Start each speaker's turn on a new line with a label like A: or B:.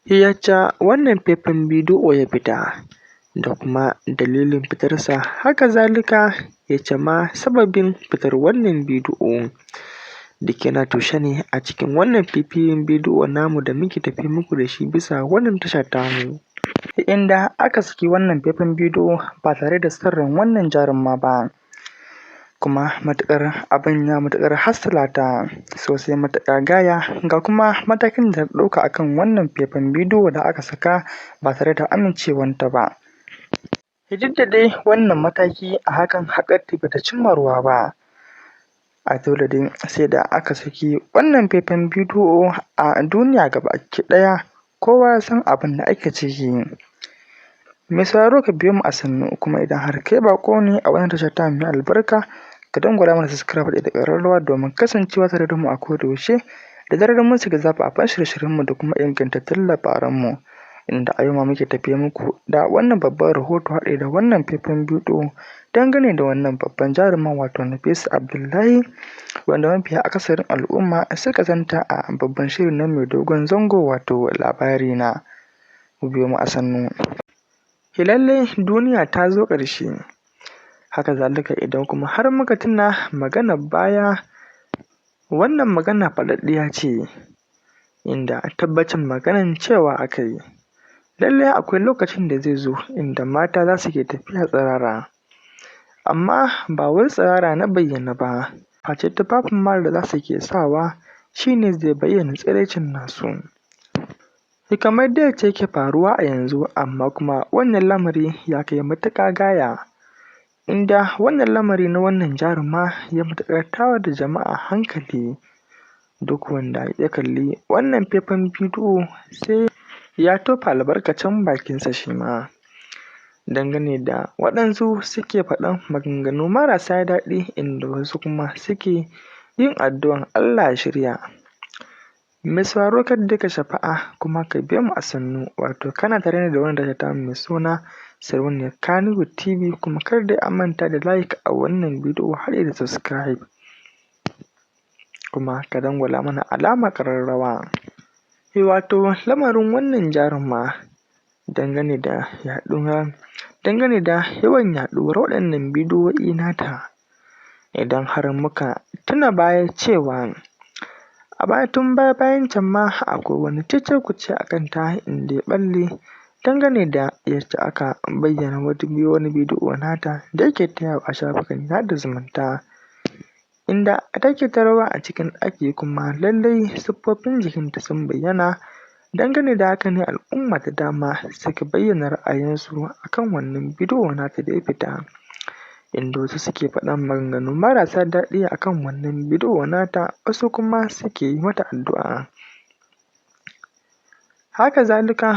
A: Yacce wannan faifan bidiyo ya fita da kuma dalilin fitarsa, haka zalika yacce ma sababin fitar wannan bidiyo duk yana taushe ne a cikin wannan faifayan bidiyo namu da muke tafe muku da shi bisa wannan tasha tamu, inda aka saki wannan faifan bidiyo ba tare da sirrin wannan jaruma ba, kuma matuƙar abin ya matuƙar hasalata sosai matuƙa gaya, ga kuma matakin da ta ɗauka akan wannan faifan bidiyo da aka saka ba tare da amincewanta ba. Duk da dai wannan mataki a hakan haƙarta bata cimma ruwa ba, a dole dai sai da aka saki wannan faifan bidiyo a duniya gabaki ɗaya kowa ya san abin da ake ciki. Mai sauraro ka biyo mu a sannu, kuma idan har kai baƙo ne a wannan tasha tamu mai albarka, ka dangwala mana subscribe da ƙararrawa domin kasancewa tare da mu a koda yaushe da zarar mun saki zafafan shirye-shiryenmu da kuma ingantattun labaranmu, inda a yau ma muke tafe muku da wannan babban rahoto haɗe da wannan faifan bidiyo dangane da wannan babban jarumin wato Nafisa Abdullahi, wanda mafiya akasarin al'umma suka santa a babban shirin nan mai dogon zango wato Labarina. Ku biyo mu a sannu. Lallai duniya ta zo ƙarshe, haka zalika idan kuma har muka tuna maganar baya, wannan magana faɗaɗɗiya ce, inda tabbacin maganar cewa aka yi lallai akwai lokacin da zai zo inda mata za su ke tafiya tsirara, amma ba wai tsirara na bayyane ba, face tufafin ma da za su ke sawa shi ne zai bayyana tsiraicin nasu. Kamar dai yacce yake faruwa a yanzu, amma kuma wannan lamari ya kai matuƙa gaya, inda wannan lamari na wannan jaruma ya matuƙar tayar da jama'a hankali, duk wanda ya kalli wannan faifan bidiyo sai ya tofa albarkacin bakinsa shi ma, dangane da waɗansu suke faɗan maganganu marasa daɗi, inda wasu kuma suke yin addu'an Allah ya shirya. Mai sauraro kada dai ka sha'afa, kuma ka biyo mu a sannu, wato kana tare ne da wannan tasha tamu mai suna Sarauniyar Kannywood TV, kuma kar dai a manta da like a wannan bidiyo haɗe da subscribe, kuma ka dangwala mana alamar ƙararrawa. Wato lamarin wannan jaruma dangane da yawan yaɗuwar waɗannan bidiyoyi nata, idan har muka tuna baya cewa a baya tun baya-bayan can ma akwai wani cece-kuce a kanta, inda ya ɓalle dangane da yacce aka bayyana wani bidiyo nata da yake ta yawo a shafukan sada zumunta, inda take ta rawa a cikin ɗaki, kuma lallai siffofin jikinta sun bayyana. Dangane da haka ne al'umma da dama suka bayyana ra'ayinsu akan wannan bidiyo nata da ya fita, inda wasu suke faɗan maganganu marasa daɗi akan wannan bidiyo nata, wasu kuma suke yi mata addu'a. Haka zalika